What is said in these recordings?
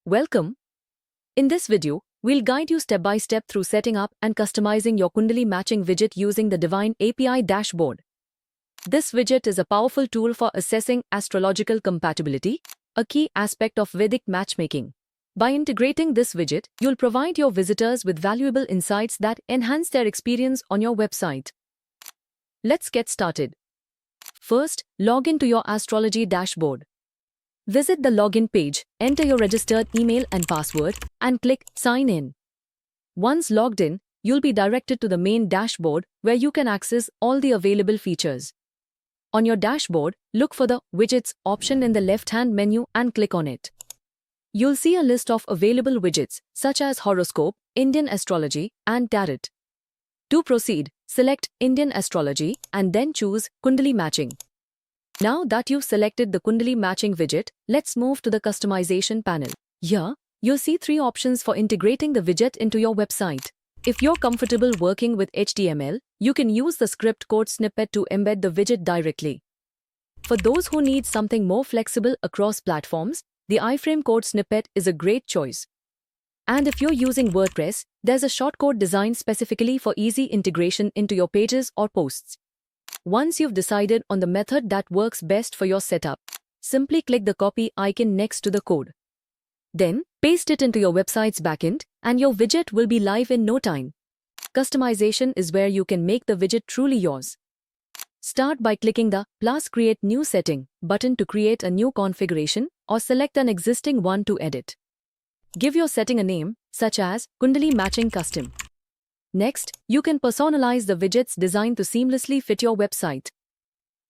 Welcome. In this video, we'll guide you step by step through setting up and customizing your Kundali matching widget using the Divine API dashboard. This widget is a powerful tool for assessing astrological compatibility, a key aspect of Vedic matchmaking. By integrating this widget, you'll provide your visitors with valuable insights that enhance their experience on your website. Let's get started. First, log in to your astrology dashboard. Visit the login page, enter your registered email and password, and click Sign In. Once logged in, you'll be directed to the main dashboard where you can access all the available features. On your dashboard, look for the Widgets option in the left-hand menu and click on it. You'll see a list of available widgets such as Horoscope, Indian Astrology, and Tarot. To proceed, select Indian Astrology and then choose Kundali Matching. Now that you've selected the Kundali Matching widget, let's move to the Customization panel. Here, you'll see 3 options for integrating the widget into your website. If you're comfortable working with HTML, you can use the script code snippet to embed the widget directly. For those who need something more flexible across platforms, the iframe code snippet is a great choice. And if you're using WordPress, there's a shortcode designed specifically for easy integration into your pages or posts. Once you've decided on the method that works best for your setup, simply click the copy icon next to the code. Then, paste it into your website's backend, and your widget will be live in no time. Customization is where you can make the widget truly yours. Start by clicking the plus Create New Setting button to create a new configuration or select an existing one to edit. Give your setting a name, such as Kundali Matching Custom. Next, you can personalize the widget's design to seamlessly fit your website.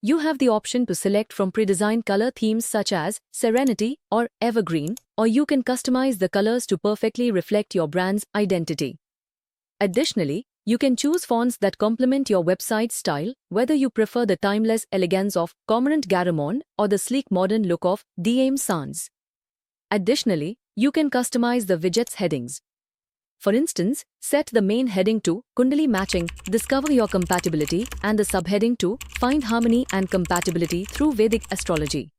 You have the option to select from pre-designed color themes such as Serenity or Evergreen, or you can customize the colors to perfectly reflect your brand's identity. Additionally, you can choose fonts that complement your website's style, whether you prefer the timeless elegance of Cormorant Garamond or the sleek modern look of DM Sans. Additionally, you can customize the widget's headings. For instance, set the main heading to Kundali Matching, Discover Your Compatibility, and the subheading to Find Harmony and Compatibility through Vedic Astrology.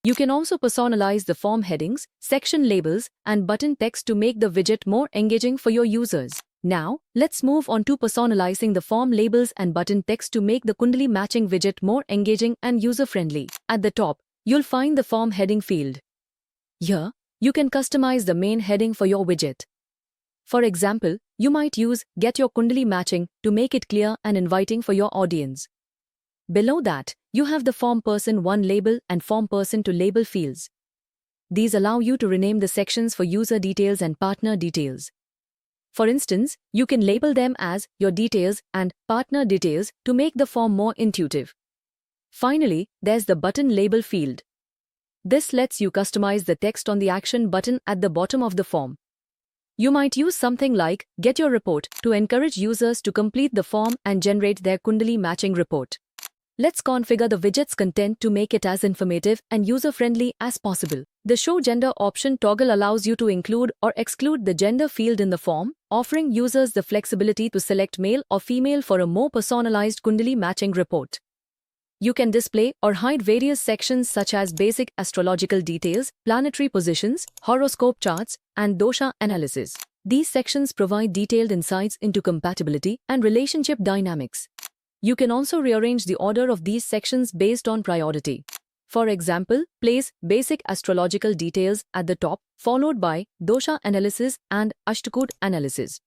You can also personalize the form headings, section labels, and button text to make the widget more engaging for your users. Now, let's move on to personalizing the form labels and button text to make the Kundali Matching widget more engaging and user-friendly. At the top, you'll find the form heading field. Here, you can customize the main heading for your widget. For example, you might use Get Your Kundali Matching to make it clear and inviting for your audience. Below that, you have the Form Person 1 label and Form Person 2 label fields. These allow you to rename the sections for user details and partner details. For instance, you can label them as Your Details and Partner Details to make the form more intuitive. Finally, there's the Button label field. This lets you customize the text on the action button at the bottom of the form. You might use something like Get Your Report to encourage users to complete the form and generate their Kundali Matching report. Let's configure the widget's content to make it as informative and user-friendly as possible. The Show Gender option toggle allows you to include or exclude the gender field in the form, offering users the flexibility to select male or female for a more personalized Kundali Matching report. You can display or hide various sections such as basic astrological details, planetary positions, horoscope charts, and dosha analysis. These sections provide detailed insights into compatibility and relationship dynamics. You can also rearrange the order of these sections based on priority. For example, place basic astrological details at the top, followed by dosha analysis and ashtakot analysis.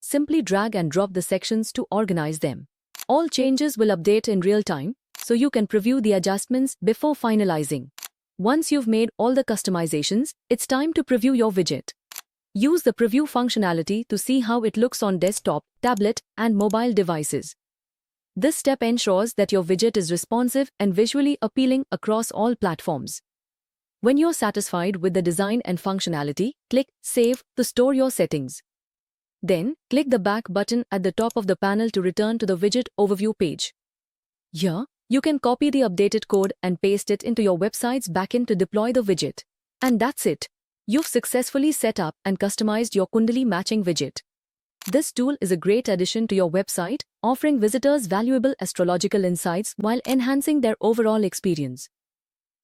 Simply drag and drop the sections to organize them. All changes will update in real time, so you can preview the adjustments before finalizing. Once you've made all the customizations, it's time to preview your widget. Use the preview functionality to see how it looks on desktop, tablet, and mobile devices. This step ensures that your widget is responsive and visually appealing across all platforms. When you're satisfied with the design and functionality, click Save to store your settings. Then, click the Back button at the top of the panel to return to the widget overview page. Here, you can copy the updated code and paste it into your website's backend to deploy the widget. And that's it. You've successfully set up and customized your Kundali Matching widget. This tool is a great addition to your website, offering visitors valuable astrological insights while enhancing their overall experience.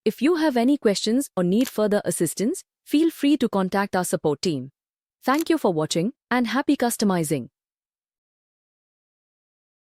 If you have any questions or need further assistance, feel free to contact our support team. Thank you for watching and happy customizing.